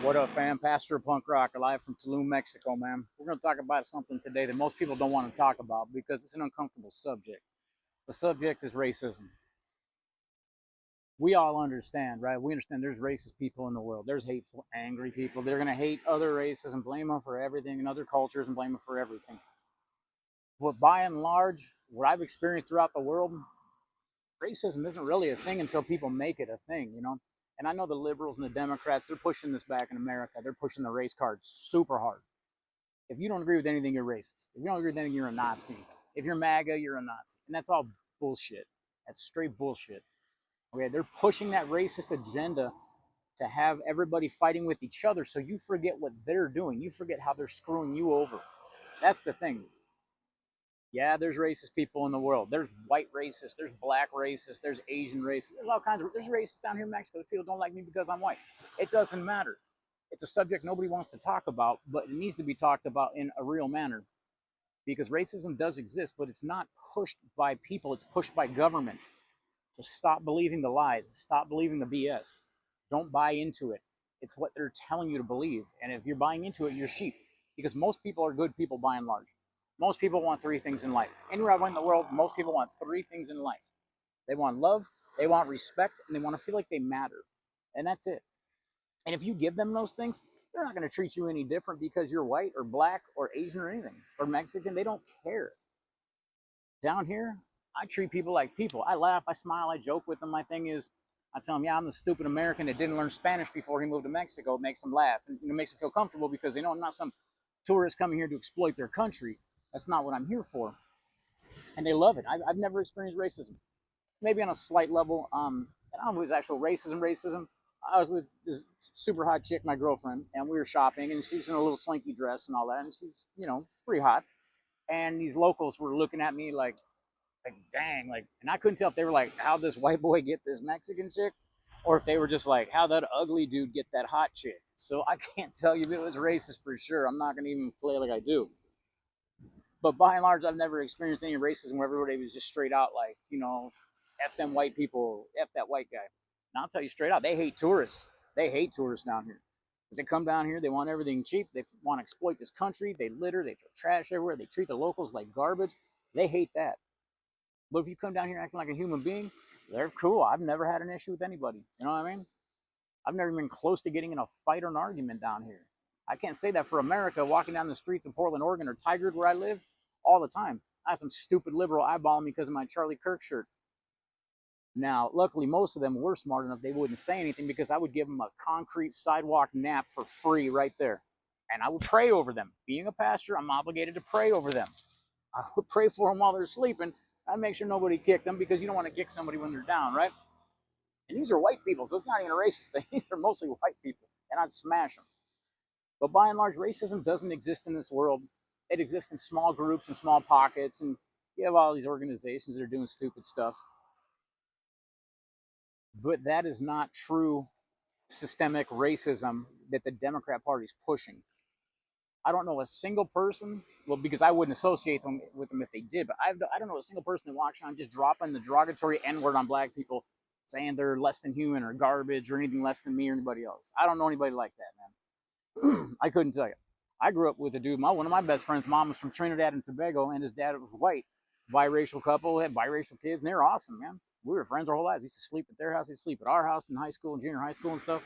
What up, fam? Pastor Punk Rock, live from Tulum, Mexico, man. We're going to talk about something today that most people don't want to talk about because it's an uncomfortable subject. The subject is racism. We all understand, right? We understand there's racist people in the world. There's hateful, angry people. They're going to hate other races and blame them for everything and other cultures and blame them for everything. But by and large, what I've experienced throughout the world, racism isn't really a thing until people make it a thing, you know? And I know the liberals and the Democrats, they're pushing this back in America. They're pushing the race card super hard. If you don't agree with anything, you're racist. If you don't agree with anything, you're a Nazi. If you're MAGA, you're a Nazi. And that's all bullshit. That's straight bullshit. Okay, they're pushing that racist agenda to have everybody fighting with each other so you forget what they're doing. You forget how they're screwing you over. That's the thing. Yeah, there's racist people in the world. There's white racists, there's black racists, there's Asian racists, there's all kinds of there's racists down here in Mexico. People don't like me because I'm white. It doesn't matter. It's a subject nobody wants to talk about, but it needs to be talked about in a real manner because racism does exist, but it's not pushed by people, it's pushed by government. So stop believing the lies, stop believing the BS. Don't buy into it. It's what they're telling you to believe. And if you're buying into it, you're sheep because most people are good people by and large. Most people want three things in life. Anywhere I went in the world, most people want three things in life. They want love, they want respect, and they want to feel like they matter. And that's it. And if you give them those things, they're not going to treat you any different because you're white or black or Asian or anything or Mexican. They don't care. Down here, I treat people like people. I laugh, I smile, I joke with them. My thing is, I tell them, yeah, I'm the stupid American that didn't learn Spanish before he moved to Mexico. It makes them laugh and it makes them feel comfortable because they know I'm not some tourist coming here to exploit their country. That's not what I'm here for. And they love it. I've never experienced racism. Maybe on a slight level. I don't know if it was actual racism. I was with this super hot chick, my girlfriend, and we were shopping, and she's in a little slinky dress and all that, and she's, pretty hot. And these locals were looking at me like, dang, like, and I couldn't tell if they were like, how'd this white boy get this Mexican chick? Or if they were just like, how'd that ugly dude get that hot chick? So I can't tell you if it was racist for sure. I'm not going to even play like I do. But by and large, I've never experienced any racism where everybody was just straight out like, F them white people, F that white guy. And I'll tell you straight out, they hate tourists. They hate tourists down here. Because they come down here, they want everything cheap. They want to exploit this country. They litter, they throw trash everywhere. They treat the locals like garbage. They hate that. But if you come down here acting like a human being, they're cool. I've never had an issue with anybody. You know what I mean? I've never been close to getting in a fight or an argument down here. I can't say that for America. Walking down the streets of Portland, Oregon, or Tigard, where I live, all the time, I have some stupid liberal eyeballing me because of my Charlie Kirk shirt. Now, luckily, most of them were smart enough they wouldn't say anything because I would give them a concrete sidewalk nap for free right there. And I would pray over them. Being a pastor, I'm obligated to pray over them. I would pray for them while they're sleeping. I'd make sure nobody kicked them because you don't want to kick somebody when they're down, right? And these are white people, so it's not even a racist thing. These are mostly white people, and I'd smash them. But by and large, racism doesn't exist in this world. It exists in small groups and small pockets, and you have all these organizations that are doing stupid stuff. But that is not true systemic racism that the Democrat Party is pushing. I don't know a single person, well, because I wouldn't associate them with them if they did, but I don't know a single person that walks around just dropping the derogatory N-word on black people, saying they're less than human or garbage or anything less than me or anybody else. I don't know anybody like that, man. I couldn't tell you. I grew up with a dude, one of my best friends' mom was from Trinidad and Tobago, and his dad was white. Biracial couple, had biracial kids, and they were awesome, man. We were friends our whole lives. We used to sleep at their house, we used to sleep at our house in high school and junior high school and stuff.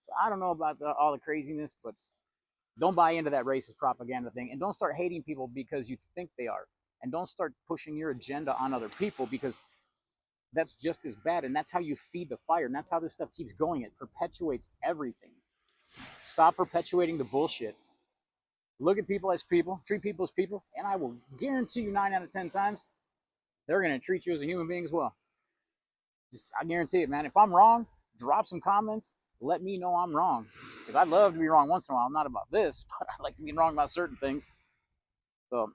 So I don't know about all the craziness, but don't buy into that racist propaganda thing, and don't start hating people because you think they are, and don't start pushing your agenda on other people because that's just as bad, and that's how you feed the fire, and that's how this stuff keeps going. It perpetuates everything. Stop perpetuating the bullshit. Look at people as people, treat people as people, and I will guarantee you 9 out of 10 times they're going to treat you as a human being as well. I guarantee it, man. If I'm wrong, drop some comments. Let me know I'm wrong. Because I'd love to be wrong once in a while. Not about this, but I like to be wrong about certain things. So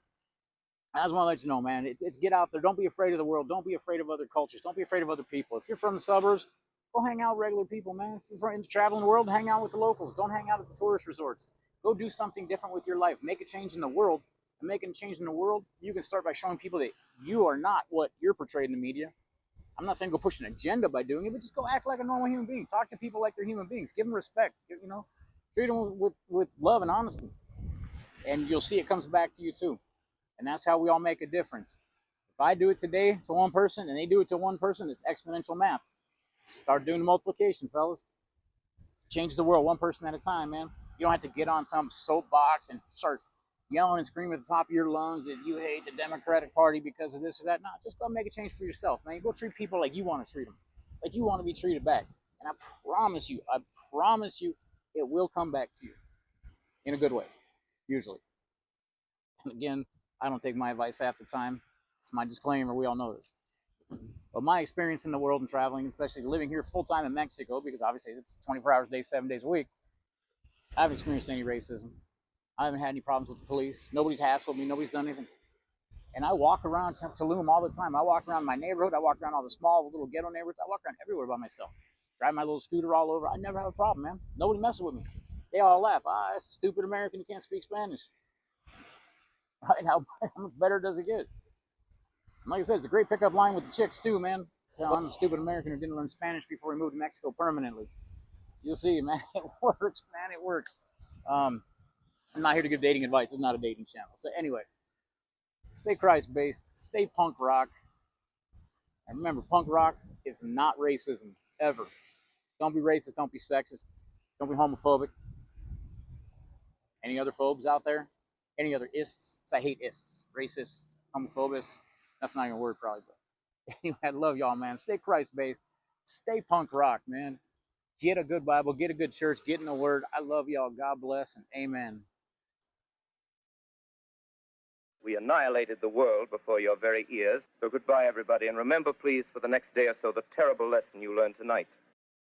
I just want to let you know, man. It's get out there. Don't be afraid of the world. Don't be afraid of other cultures. Don't be afraid of other people. If you're from the suburbs, go hang out with regular people, man. If you're traveling the world, hang out with the locals. Don't hang out at the tourist resorts. Go do something different with your life. Make a change in the world. And making a change in the world, you can start by showing people that you are not what you're portrayed in the media. I'm not saying go push an agenda by doing it, but just go act like a normal human being. Talk to people like they're human beings. Give them respect. Treat them with love and honesty, and you'll see it comes back to you too. And that's how we all make a difference. If I do it today to one person and they do it to one person, it's exponential math. Start doing multiplication, fellas. Change the world one person at a time, man. You don't have to get on some soapbox and start yelling and screaming at the top of your lungs that you hate the Democratic Party because of this or that. No, just go make a change for yourself, man. Go treat people like you want to treat them, like you want to be treated back. And I promise you, it will come back to you in a good way, usually. And again, I don't take my advice half the time. It's my disclaimer. We all know this. But my experience in the world and traveling, especially living here full time in Mexico, because obviously it's 24 hours a day, 7 days a week, I haven't experienced any racism. I haven't had any problems with the police. Nobody's hassled me. Nobody's done anything. And I walk around Tulum all the time. I walk around my neighborhood. I walk around all the small little ghetto neighborhoods. I walk around everywhere by myself. Drive my little scooter all over. I never have a problem, man. Nobody messes with me. They all laugh. Ah, it's a stupid American who can't speak Spanish. Right? How much better does it get? And like I said, it's a great pickup line with the chicks too, man. I'm a stupid American who didn't learn Spanish before he moved to Mexico permanently. You'll see, man. It works, man. It works. I'm not here to give dating advice. It's not a dating channel. So anyway, stay Christ-based. Stay punk rock. And remember, punk rock is not racism, ever. Don't be racist. Don't be sexist. Don't be homophobic. Any other phobes out there? Any other ists? Because I hate ists. Racists, homophobes. That's not even a word, probably. But anyway, I love y'all, man. Stay Christ-based. Stay punk rock, man. Get a good Bible. Get a good church. Get in the Word. I love y'all. God bless and amen. We annihilated the world before your very ears. So goodbye, everybody. And remember, please, for the next day or so, the terrible lesson you learned tonight.